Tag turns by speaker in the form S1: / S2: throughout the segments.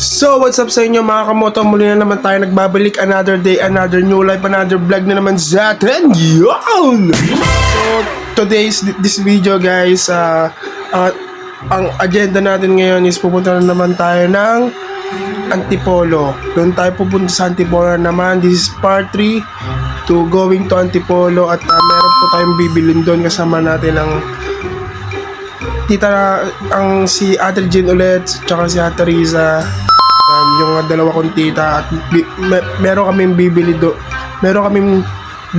S1: So, what's up sa inyo mga kamoto? Muli na naman tayo nagbabalik. Another day, another new life, another vlog na naman sa atin. Yun! So, today's this video guys, ang agenda natin ngayon is pupunta na naman tayo ng Antipolo. Doon tayo pupunta sa Antipolo naman. This is part 3 to going to Antipolo. At meron po tayong bibilin doon. Kasama natin ang ang si Ate Jean ulit, tsaka si Ate Riza. Yan, yung dalawa kong tita. At meron kaming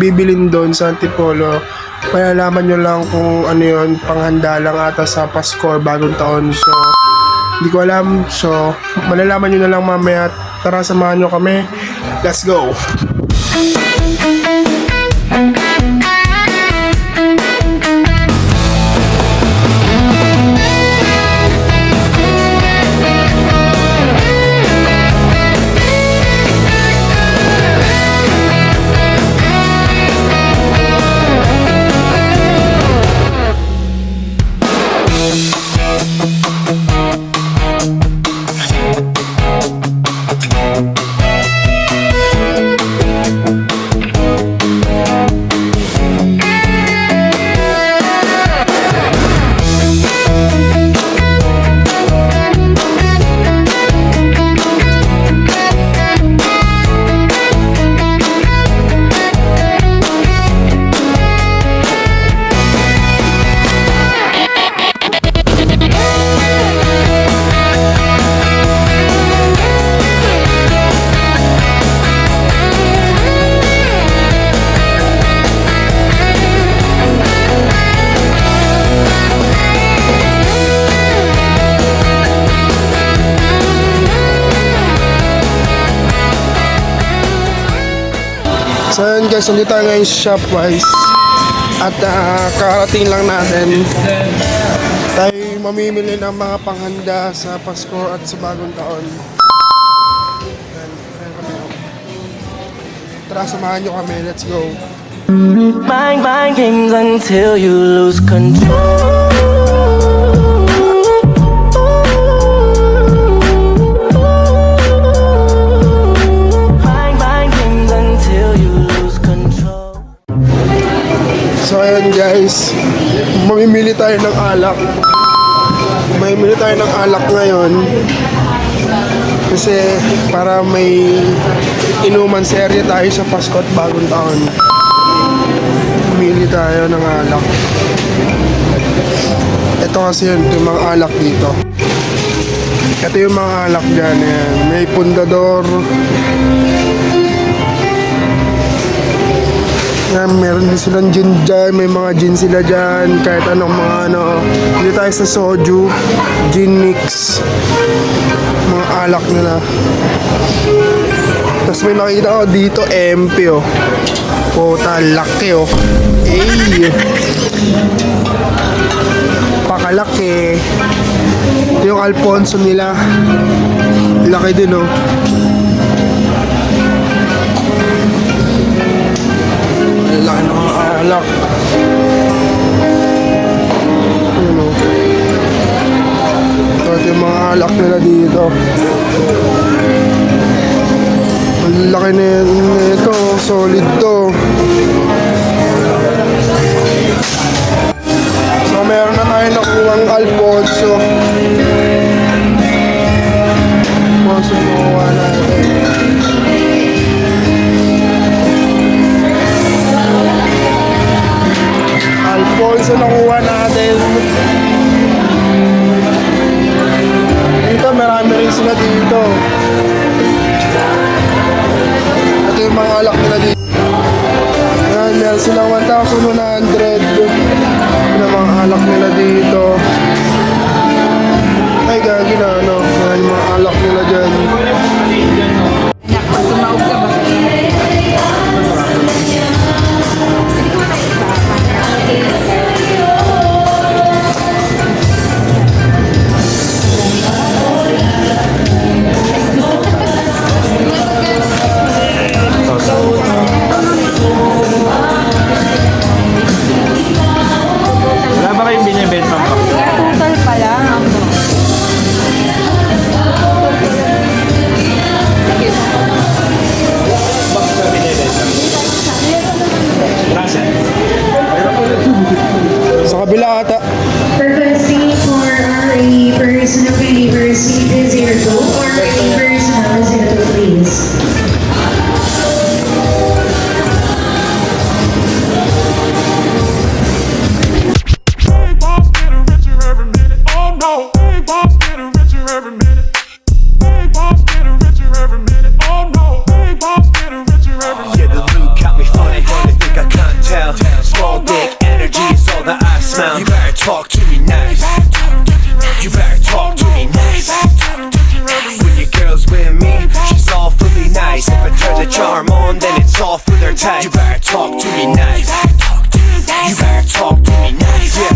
S1: bibilin doon sa Antipolo. Malalaman nyo lang kung ano yun, panghanda lang ata sa Pasko or bagong taon. So, hindi ko alam. So, malalaman nyo na lang mamaya. Tara, samahan nyo kami. Let's go! So yun guys, nandito tayo ngayon sa Shopwise. At kakarating lang natin. Tayo mamimili ng mga panghanda sa Pasko at sa bagong taon. Tara, samahan nyo kami. Let's go.
S2: Mind games until you lose control.
S1: So ayan guys, mamimili tayo ng alak. Mamimili tayo ng alak ngayon. Kasi para may inuman serye tayo sa Pasko at bagong taon. Mamili tayo ng alak. Ito kasi yun, ito yung mga alak dito. Ito yung mga alak dyan. Ayan. May Pundador. Yan, meron din silang gin dyan, may mga gin sila dyan, kahit anong mga ano. Hindi tayo sa soju, gin mix, mga alak nila. Tapos may nakita ko dito, MP oh. Puta, laki oh. Ey! Pakalaki. Ito yung Alfonso nila. Laki din oh. Laki ng mga alak. Ano? Ito yung mga alak nila dito. Ang laki na ito. Solid to. So meron na tayo nakuhang Alfonso. Alfonso nakuha natin. Alfonso nakuha natin. Dito marami rin sila dito. Ito yung mga alak nila dito. Yan, meron silang 1,100 na mga alak nila dito. Ay gagi na ano. Yan yung mga alak nila dyan.
S3: Wala ba kayong binibenta pa?
S4: Total pala.
S3: talk to me nice. You better talk to me nice. When your girl's with me, she's awfully nice. If I turn the charm on, then it's all for their type. You better talk to me nice. You better talk to me nice. Yeah.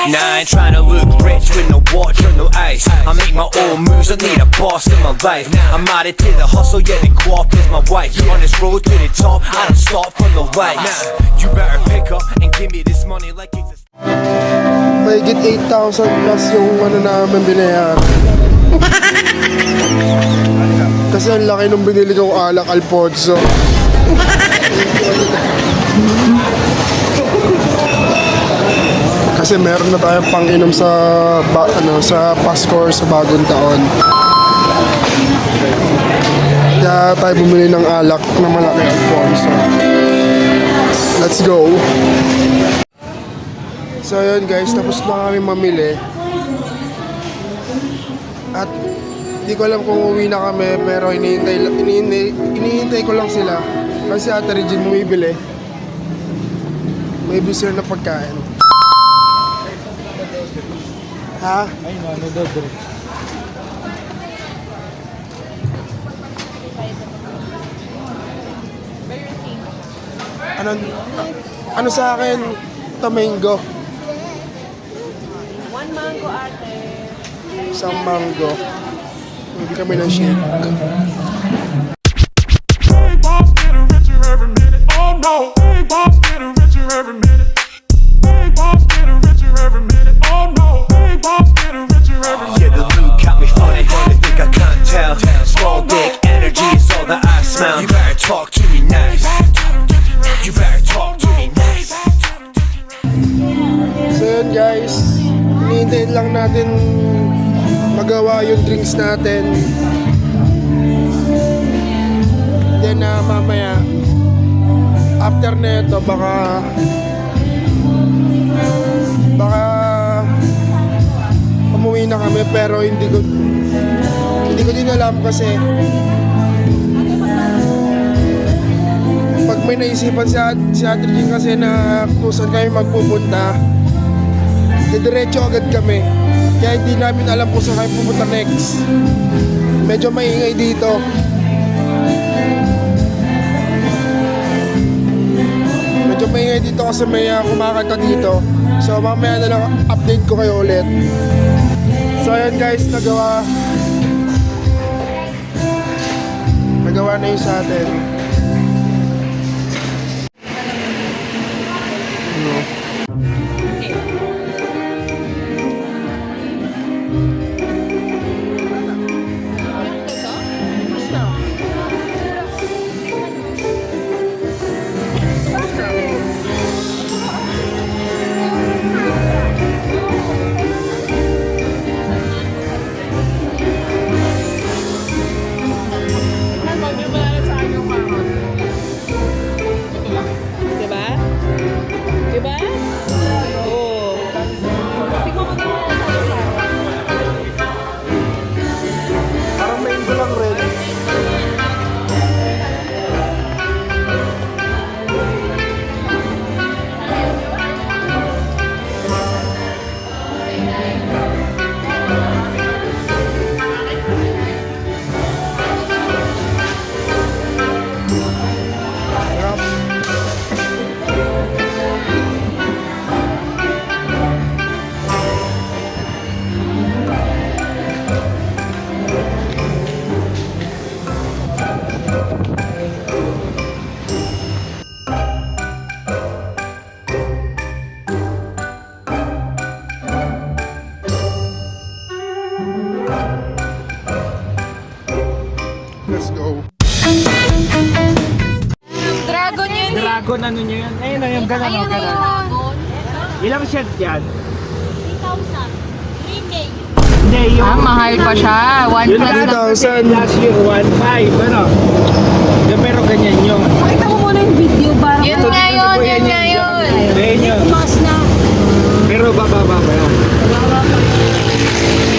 S3: Nah, I ain't tryna look rich with no watch or no ice. I make my own moves, I need a boss in my life. I'm added to the hustle, yeah, the co-op is my wife. On this road to the top, I don't stop for no lights. You better pick up and give me this money like it's a...
S1: Mahigit 8,000 plus yung ano namin binayaran. Kasi ang laki nung binili kong alak, Alfonso. Kasi meron na tayong pang-inom sa sa Pasko or sa bagong taon. Kaya tayo bumili ng alak na malaki, Alfonso. Let's go! So yun guys, tapos na kami mamili. At di ko alam kung uwi na kami, pero hinihintay ko lang sila. Kasi Ate Regine bumibili. May bisir na pagkain. Ha?
S4: Ay, ano daw, bro?
S1: Ano sa akin? Tamango.
S5: One mango, ate.
S1: Isang mango. Hindi kami ng shake.
S3: Yeah, the look got me funny, they think I can't tell. Small dick energy is all that I smell. You better talk to me nice. You better talk to me nice.
S1: So yun guys, hinihintayin lang natin magawa yung drinks natin. Then mamaya, after neto baka umuwi na kami, pero hindi ko din alam kasi pag may naisipan si Ate Jean kasi na kung saan kami magpupunta, diretso agad kami. Kaya hindi namin alam kung saan kami pupunta next. Medyo maingay dito. Medyo maingay dito kasi may kumakanta dito. So mamaya na lang update ko kayo ulit. So ayan guys, nagawa na yun sa atin.
S5: Diba? Diba? Oo.
S1: Parang mango lang rin. Let's go.
S5: Dragon yun eh.
S4: Dragon, ano nyo yun? Ayun na yung gano'n,
S5: Ayun
S4: gano'n.
S5: dragon.
S4: Ilang shot yan?
S5: 3,000. 3K.
S4: Hindi, yung...
S6: mahal pa siya. 1
S4: Yung
S6: plus na.
S4: last year, 1.5, ano? Yeah, pero ganyan yung...
S5: Pakita mo muna yung video para
S6: Yun nga yun, yun nga yun.
S4: Ganyan yun.
S5: tumaas na.
S4: Pero bababa pa yun.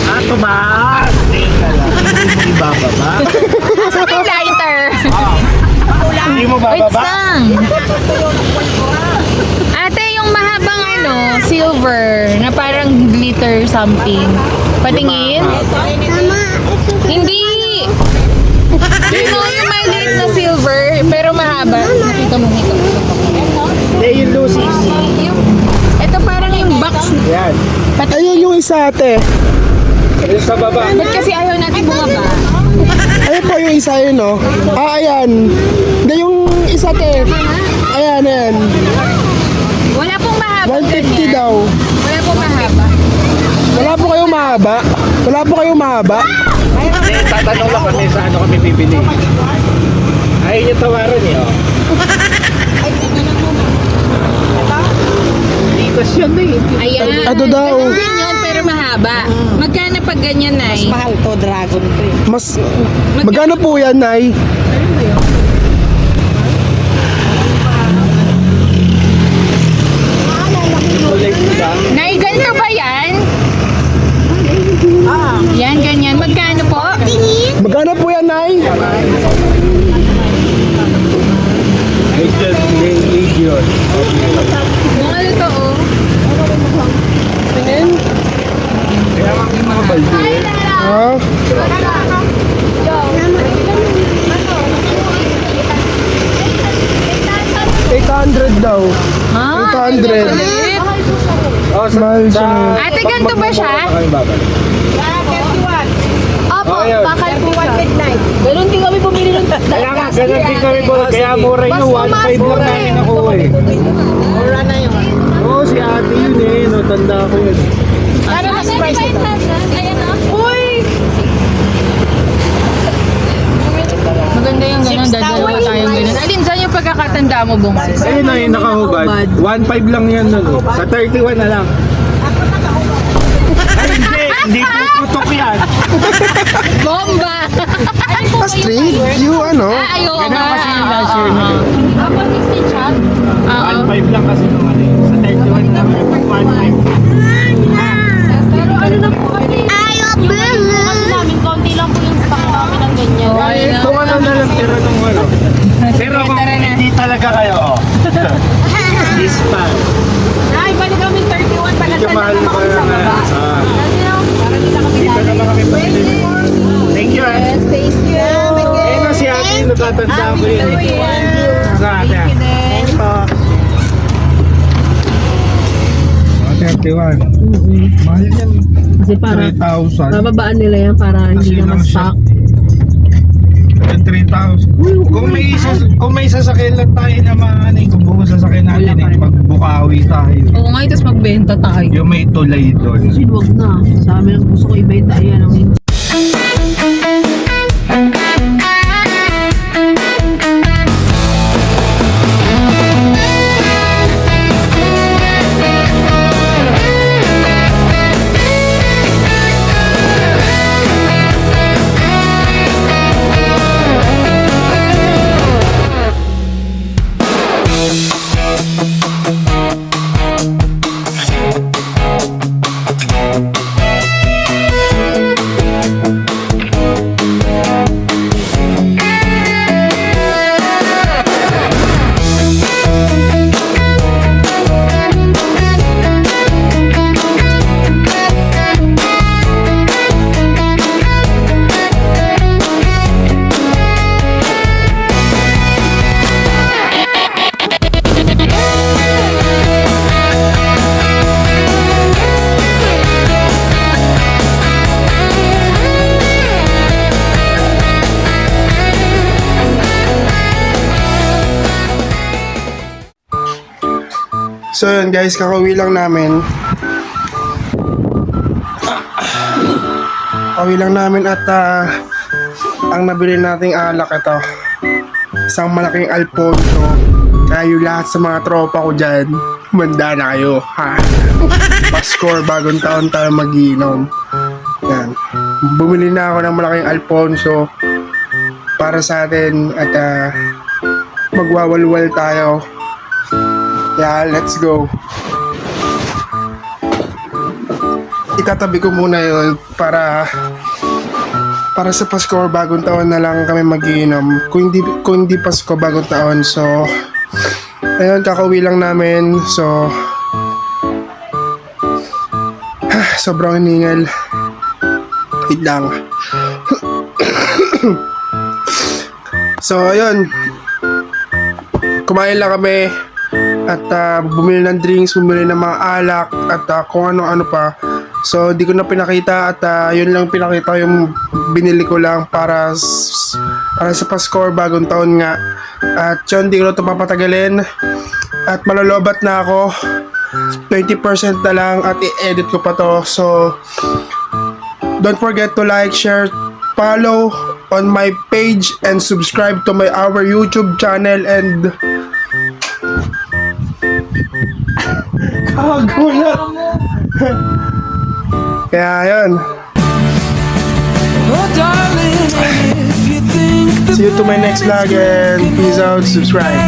S4: Ah, tumaas! Teka lang. Hindi bababa.
S6: Sa yung lighter.
S4: Hindi mo
S6: Wait
S4: bababa?
S6: lang. Ate, yung mahabang ano, silver. something. Patingin? Hindi! You know, yung maliit na silver, pero mahaba. Nakita mo nito.
S4: Hindi, yung Lucy.
S6: Ito parang yung box.
S4: Yan.
S1: Ayun yung isa ate.
S4: Yung sa baba.
S6: Ba't kasi ayaw natin bumaba?
S1: Ayun po yung isa yun, no? Ah, ayan. Hindi yung isa te. Ayan, ayan.
S6: Wala pong mahaba.
S1: 150 daw.
S6: Wala pong mahaba.
S1: Wala po kayong mahaba? Wala po kayong mahaba?
S4: Hindi, tatanong lang kami sa ano kami bibili. Ay, yung tawaran niyo. Likas yan na eh.
S6: Ayan.
S1: Ito daw.
S6: Ganun din yun, pero mahaba. Magkano pag ganyan, Nay?
S1: Mas, magkano po yan, Nay?
S6: Nay, ganito ba yan? Yan, ganyan. Magkano po?
S1: Magkano po yan, Nay?
S4: Ay, dyan, hindi yun.
S6: Mga luto, oh.
S4: Kaya mga balde.
S1: Ha? $800 daw.
S6: Ha?
S1: 800.
S4: Oh,
S1: Mahal siya.
S6: Ate, ganito ba siya?
S4: Ay, babal.
S5: Opo,
S4: Ayun.
S5: bakal po 1 Ganun din kami bumili ng
S4: Kaya nga, ganun din kami po. Kaya mura yun, 1.5 lang namin nakuha eh.
S5: Mura na yun.
S4: Oo, si ate yun eh. No, tanda ko yun.
S5: Ano mas price ito? Ayan o. Uy!
S6: Maganda yung gano'n, dadalawa tayong gano'n. Alin, saan yung pagkakatanda mo bumalik?
S4: Ayun na yung nakahubad. 1.5 lang yan nun. Oh. Sa 31 na lang. Ay, hindi puputok yan.
S6: Bomba!
S1: Street view, ano?
S6: Ayaw
S4: Ganun
S6: nga.
S4: kasi yung last year na.
S5: Ako 60 chop.
S4: 1.5 lang kasi nung ano yun. Sa 31 na lang. 1.5.
S5: Pero ano na po kasi? Kasi namin, konti lang po yung stock namin ng ganyan.
S4: Kung ano na lang tira nung ano. Pero kung hindi talaga kayo, oh. This pa.
S5: Ay, balik kami 31 pala
S4: Medyo mahal pa
S5: sa
S4: yung
S5: baba. Kasi no, para hindi na kami
S4: Dito naman kami pabili. Thank you, eh.
S5: Thank you.
S4: Eh, no, si ate yung natatanda ko yun eh. Sa ate.
S5: Thank you.
S4: 31. Mahal yan.
S7: Kasi para
S4: 3,000.
S7: bababaan nila yan para hindi
S4: Kasi
S7: na
S4: lang siya.
S7: ma-stock.
S4: 3,000. Kung may sasakyan lang tayo na maano kung buong sasakyan natin eh, pagbukawi tayo.
S7: Oo nga, tapos magbenta tayo.
S4: Yung may tulay doon.
S7: Kasi wag na. Sa amin ang gusto ko ibenta. Ayan ang
S1: So yun guys, kakauwi lang namin. Kakauwi lang namin at ang nabili nating alak ito. Isang malaking Alfonso. Kaya yung lahat sa mga tropa ko dyan, manda na kayo. Ha? Pasko, bagong taon tayo mag-iinom. Yan. Bumili na ako ng malaking Alfonso para sa atin at magwawalwal tayo. Yeah, let's go. Itatabi ko muna yun para sa Pasko or bagong taon na lang kami mag-iinom. Kung hindi Pasko, bagong taon. So, ayun, kakauwi lang namin. So, Sobrang hiningal. Wait lang. So, ayun. Kumain lang kami. At bumili ng drinks, bumili ng mga alak. At kung ano-ano pa. So, di ko na pinakita. At yun lang pinakita yung binili ko lang para sa Pasko or bagong taon nga. At yun, di ko na ito papatagalin. At malolobat na ako. 20% na lang at i-edit ko pa to. So, don't forget to like, share, follow on my page and subscribe to our YouTube channel and kagulat. Kaya yun. See you to my next vlog and peace out, subscribe.